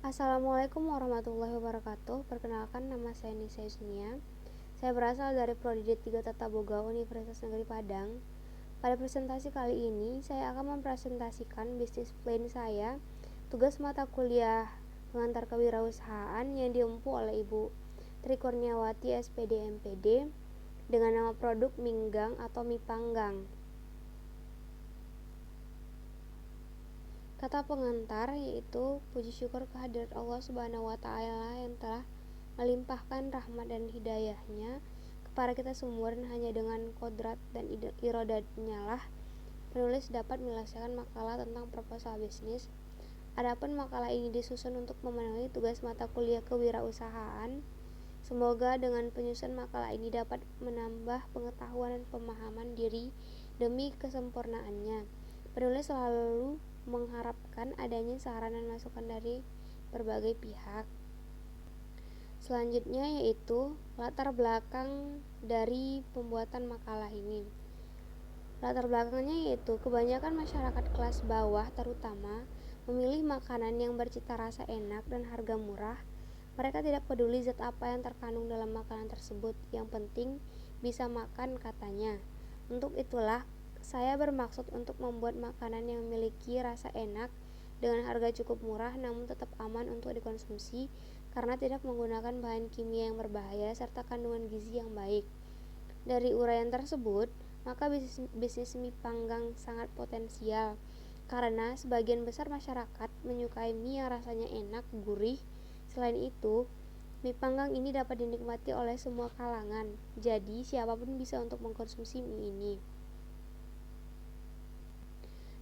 Assalamualaikum warahmatullahi wabarakatuh. Perkenalkan, nama saya Nisa Yusnia. Saya berasal dari Prodi D3 Tata Boga Universitas Negeri Padang. Pada presentasi kali ini, saya akan mempresentasikan bisnis plan saya, tugas mata kuliah pengantar kewirausahaan yang diempu oleh Ibu Tri Kurniawati SPD MPD dengan nama produk Minggang atau mie panggang. Kata pengantar yaitu puji syukur kehadirat Allah Subhanahu wa Ta'ala yang telah melimpahkan rahmat dan hidayahnya kepada kita semua, dan hanya dengan kodrat dan irodatnya lah penulis dapat menyelesaikan makalah tentang proposal bisnis. Adapun makalah ini disusun untuk memenuhi tugas mata kuliah kewirausahaan. Semoga dengan penyusunan makalah ini dapat menambah pengetahuan dan pemahaman diri demi kesempurnaannya. Penulis selalu mengharapkan adanya saran dan masukan dari berbagai pihak. Selanjutnya yaitu latar belakang dari pembuatan makalah ini. Latar belakangnya yaitu kebanyakan masyarakat kelas bawah terutama memilih makanan yang bercita rasa enak dan harga murah. Mereka tidak peduli zat apa yang terkandung dalam makanan tersebut, yang penting bisa makan, katanya. Untuk itulah saya bermaksud untuk membuat makanan yang memiliki rasa enak dengan harga cukup murah namun tetap aman untuk dikonsumsi karena tidak menggunakan bahan kimia yang berbahaya serta kandungan gizi yang baik. Dari uraian tersebut, maka bisnis mie panggang sangat potensial karena sebagian besar masyarakat menyukai mie yang rasanya enak, gurih. Selain itu, mie panggang ini dapat dinikmati oleh semua kalangan, jadi siapapun bisa untuk mengkonsumsi mie ini.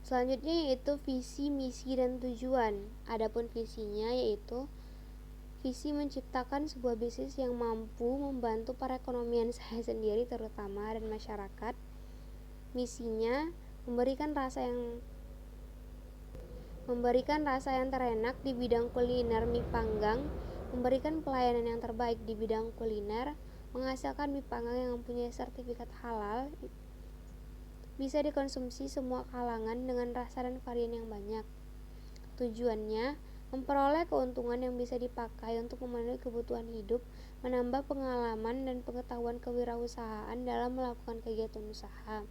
Selanjutnya yaitu visi, misi, dan tujuan. Adapun visinya yaitu visi menciptakan sebuah bisnis yang mampu membantu perekonomian saya sendiri terutama dan masyarakat. Misinya memberikan rasa yang terenak di bidang kuliner mie panggang, memberikan pelayanan yang terbaik di bidang kuliner, menghasilkan mie panggang yang mempunyai sertifikat halal, bisa dikonsumsi semua kalangan dengan rasa dan varian yang banyak. Tujuannya memperoleh keuntungan yang bisa dipakai untuk memenuhi kebutuhan hidup, menambah pengalaman dan pengetahuan kewirausahaan dalam melakukan kegiatan usaha,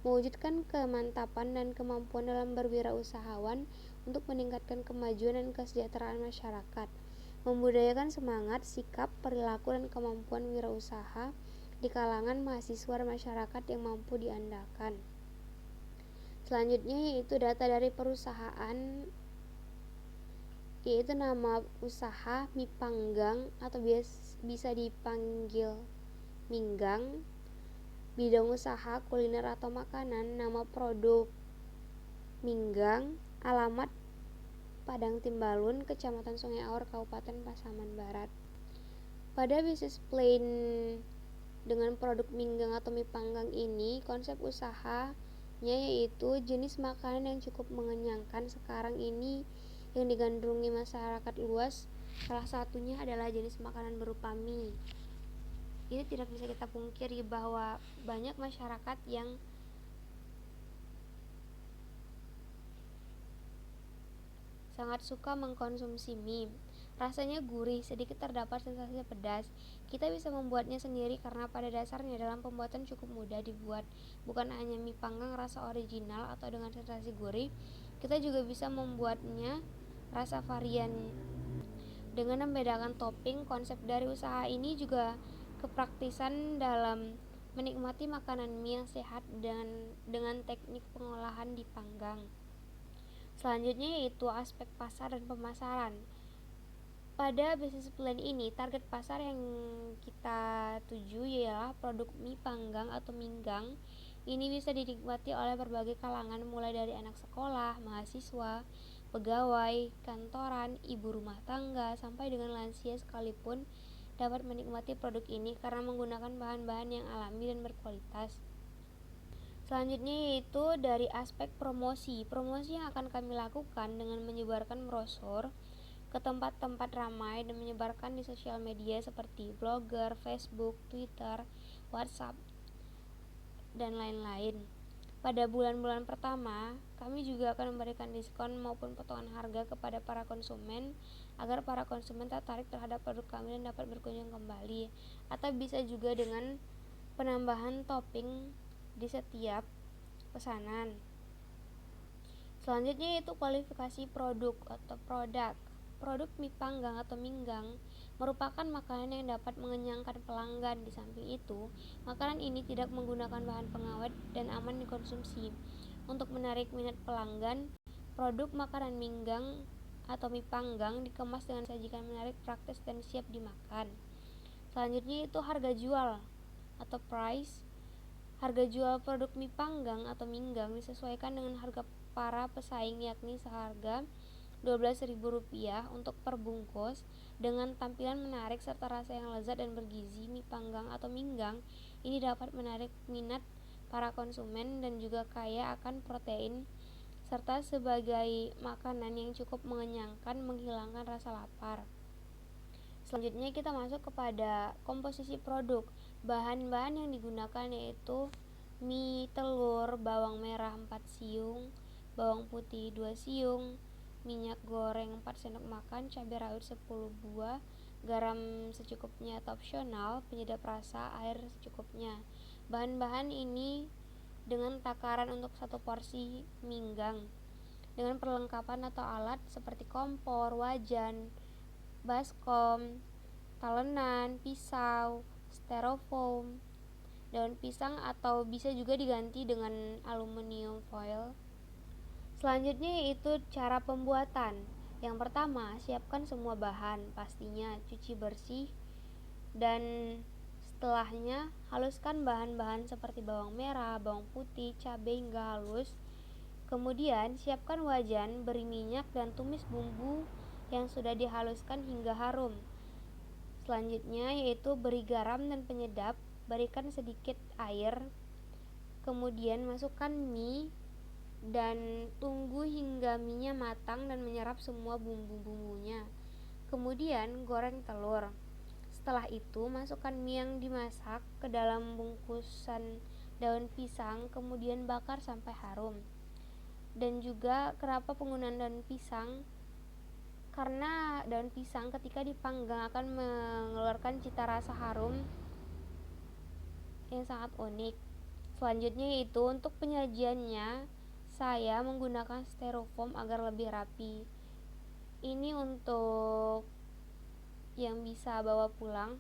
mewujudkan kemantapan dan kemampuan dalam berwirausahawan untuk meningkatkan kemajuan dan kesejahteraan masyarakat, membudayakan semangat, sikap, perilaku, dan kemampuan wirausaha di kalangan mahasiswa dan masyarakat yang mampu diandalkan. Selanjutnya yaitu data dari perusahaan, yaitu nama usaha mie panggang atau bisa dipanggil Minggang, bidang usaha kuliner atau makanan, nama produk Minggang, alamat Padang Timbalun, Kecamatan Sungai Aur, Kabupaten Pasaman Barat. Pada bisnis plan dengan produk Minggang atau mie panggang ini, konsep usahanya yaitu jenis makanan yang cukup mengenyangkan sekarang ini yang digandrungi masyarakat luas. Salah satunya adalah jenis makanan berupa mie. Ini tidak bisa kita pungkiri bahwa banyak masyarakat yang sangat suka mengkonsumsi mie. Rasanya gurih, sedikit terdapat sensasi pedas. Kita bisa membuatnya sendiri karena pada dasarnya dalam pembuatan cukup mudah dibuat. Bukan hanya mie panggang rasa original atau dengan sensasi gurih, kita juga bisa membuatnya rasa varian dengan membedakan topping. Konsep dari usaha ini juga kepraktisan dalam menikmati makanan mie yang sehat dengan teknik pengolahan dipanggang. Selanjutnya yaitu aspek pasar dan pemasaran. Pada bisnis plan ini, target pasar yang kita tuju ialah produk mie panggang atau minggang. Ini bisa dinikmati oleh berbagai kalangan, mulai dari anak sekolah, mahasiswa, pegawai, kantoran, ibu rumah tangga, sampai dengan lansia sekalipun dapat menikmati produk ini karena menggunakan bahan-bahan yang alami dan berkualitas. Selanjutnya yaitu dari aspek promosi. Promosi yang akan kami lakukan dengan menyebarkan brosur ke tempat-tempat ramai dan menyebarkan di sosial media seperti blogger, Facebook, Twitter, WhatsApp, dan lain-lain. Pada bulan-bulan pertama, kami juga akan memberikan diskon maupun potongan harga kepada para konsumen agar para konsumen tertarik terhadap produk kami dan dapat berkunjung kembali. Atau bisa juga dengan penambahan topping di setiap pesanan. Selanjutnya yaitu kualifikasi produk atau produk. Produk mie panggang atau minggang merupakan makanan yang dapat mengenyangkan pelanggan. Di samping itu, makanan ini tidak menggunakan bahan pengawet dan aman dikonsumsi. Untuk menarik minat pelanggan, produk makanan minggang atau mie panggang dikemas dengan sajikan menarik, praktis, dan siap dimakan. Selanjutnya itu harga jual atau price. Harga jual produk mie panggang atau minggang disesuaikan dengan harga para pesaing, yakni seharga Rp12.000 untuk per bungkus. Dengan tampilan menarik serta rasa yang lezat dan bergizi, mie panggang atau minggang ini dapat menarik minat para konsumen dan juga kaya akan protein serta sebagai makanan yang cukup mengenyangkan, menghilangkan rasa lapar. Selanjutnya kita masuk kepada komposisi produk. Bahan-bahan yang digunakan yaitu mie, telur, bawang merah 4 siung, bawang putih 2 siung, minyak goreng 4 sendok makan, cabai rawit 10 buah, garam secukupnya atau opsional, penyedap rasa, air secukupnya. Bahan-bahan ini dengan takaran untuk satu porsi minggang dengan perlengkapan atau alat seperti kompor, wajan, baskom, talenan, pisau, styrofoam, daun pisang atau bisa juga diganti dengan aluminium foil. Selanjutnya yaitu cara pembuatan. Yang pertama, siapkan semua bahan, pastinya cuci bersih, dan setelahnya haluskan bahan-bahan seperti bawang merah, bawang putih, cabai hingga halus. Kemudian siapkan wajan, beri minyak dan tumis bumbu yang sudah dihaluskan hingga harum. Selanjutnya yaitu beri garam dan penyedap, berikan sedikit air, kemudian masukkan mie dan tunggu hingga mie-nya matang dan menyerap semua bumbu-bumbunya. Kemudian goreng telur. Setelah itu masukkan mie yang dimasak ke dalam bungkusan daun pisang, kemudian bakar sampai harum. Dan juga kenapa penggunaan daun pisang? Karena daun pisang ketika dipanggang akan mengeluarkan cita rasa harum yang sangat unik. Selanjutnya yaitu untuk penyajiannya, saya menggunakan styrofoam agar lebih rapi. Ini untuk yang bisa bawa pulang.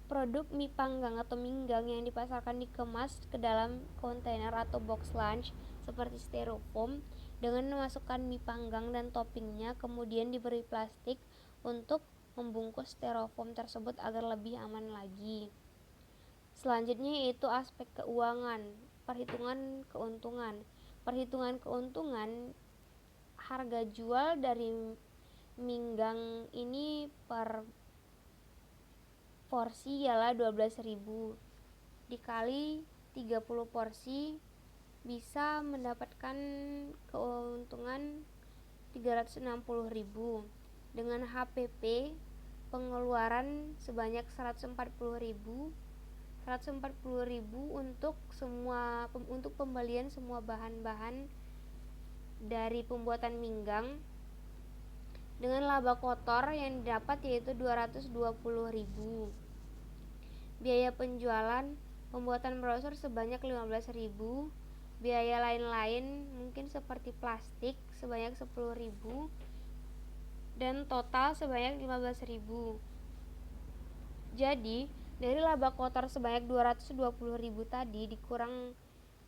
Produk mie panggang atau minggang yang dipasarkan dikemas ke dalam kontainer atau box lunch seperti styrofoam dengan memasukkan mie panggang dan toppingnya, kemudian diberi plastik untuk membungkus styrofoam tersebut agar lebih aman lagi. Selanjutnya yaitu aspek keuangan, perhitungan keuntungan. Perhitungan keuntungan, harga jual dari minggang ini per porsi ialah 12.000 dikali 30 porsi bisa mendapatkan keuntungan 360.000 dengan HPP pengeluaran sebanyak 140.000 untuk pembelian semua bahan-bahan dari pembuatan minggang dengan laba kotor yang didapat yaitu 220.000. Biaya penjualan pembuatan brosur sebanyak 15.000. Biaya lain-lain mungkin seperti plastik sebanyak 10.000 dan total sebanyak 15.000. Jadi dari laba kotor sebanyak 220.000 tadi dikurang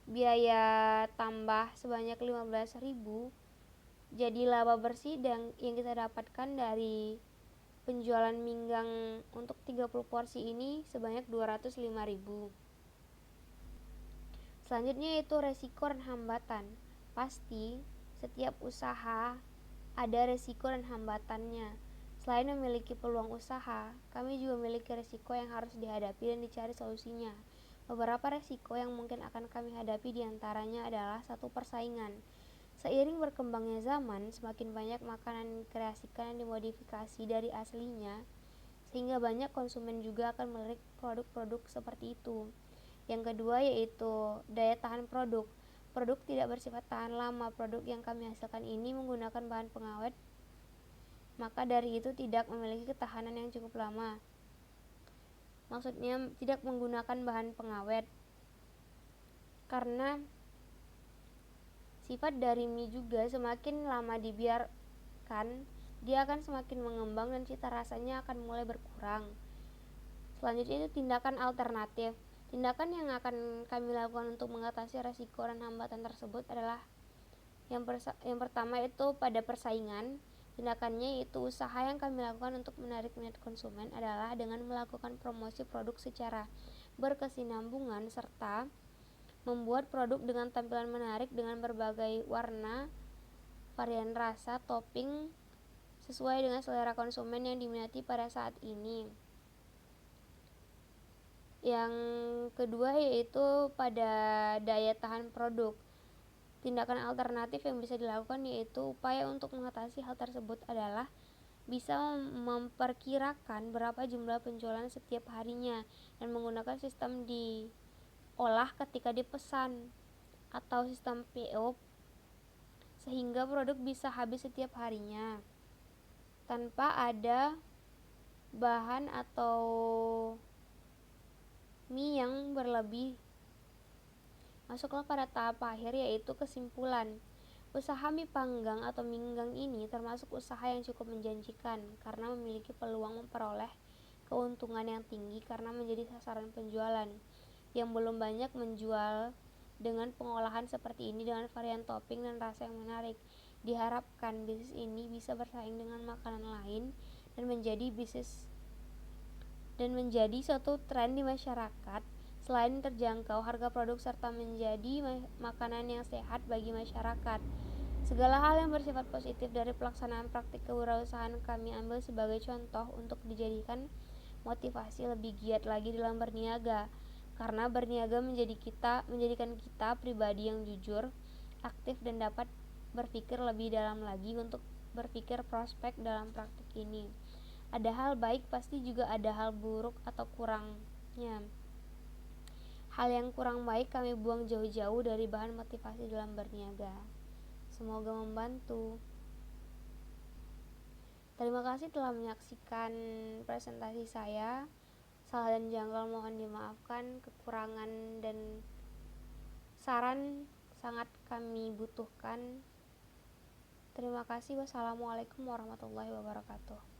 biaya tambah sebanyak 15.000, jadi laba bersih yang kita dapatkan dari penjualan minggang untuk 30 porsi ini sebanyak 205.000. Selanjutnya yaitu resiko dan hambatan. Pasti setiap usaha ada resiko dan hambatannya. Selain memiliki peluang usaha, kami juga memiliki resiko yang harus dihadapi dan dicari solusinya. Beberapa resiko yang mungkin akan kami hadapi diantaranya adalah satu, persaingan. Seiring berkembangnya zaman, semakin banyak makanan dikreasikan dan dimodifikasi dari aslinya, sehingga banyak konsumen juga akan melirik produk-produk seperti itu. Yang kedua yaitu daya tahan produk. Produk tidak bersifat tahan lama. Produk yang kami hasilkan ini menggunakan bahan pengawet, maka dari itu tidak memiliki ketahanan yang cukup lama. Maksudnya tidak menggunakan bahan pengawet, karena sifat dari mie juga semakin lama dibiarkan, dia akan semakin mengembang dan cita rasanya akan mulai berkurang. Selanjutnya itu tindakan alternatif. Tindakan yang akan kami lakukan untuk mengatasi resiko dan hambatan tersebut adalah yang pertama itu pada persaingan. Tindakannya yaitu usaha yang kami lakukan untuk menarik minat konsumen adalah dengan melakukan promosi produk secara berkesinambungan serta membuat produk dengan tampilan menarik dengan berbagai warna, varian rasa, topping sesuai dengan selera konsumen yang diminati pada saat ini. Yang kedua yaitu pada daya tahan produk. Tindakan alternatif yang bisa dilakukan yaitu upaya untuk mengatasi hal tersebut adalah bisa memperkirakan berapa jumlah penjualan setiap harinya dan menggunakan sistem diolah ketika dipesan atau sistem PO sehingga produk bisa habis setiap harinya tanpa ada bahan atau mie yang berlebih. Masuklah pada tahap akhir yaitu kesimpulan. Usaha mie panggang atau minggang ini termasuk usaha yang cukup menjanjikan karena memiliki peluang memperoleh keuntungan yang tinggi karena menjadi sasaran penjualan yang belum banyak menjual dengan pengolahan seperti ini dengan varian topping dan rasa yang menarik. Diharapkan bisnis ini bisa bersaing dengan makanan lain dan menjadi suatu tren di masyarakat. Selain terjangkau harga produk serta menjadi makanan yang sehat bagi masyarakat. Segala hal yang bersifat positif dari pelaksanaan praktik kewirausahaan kami ambil sebagai contoh untuk dijadikan motivasi lebih giat lagi dalam berniaga. Karena berniaga menjadikan kita pribadi yang jujur, aktif dan dapat berpikir lebih dalam lagi untuk berpikir prospek dalam praktik ini. Ada hal baik pasti juga ada hal buruk atau kurangnya. Hal yang kurang baik kami buang jauh-jauh dari bahan motivasi dalam berniaga. Semoga membantu. Terima kasih telah menyaksikan presentasi saya. Salah dan janggal mohon dimaafkan. Kekurangan dan saran sangat kami butuhkan. Terima kasih. Wassalamualaikum warahmatullahi wabarakatuh.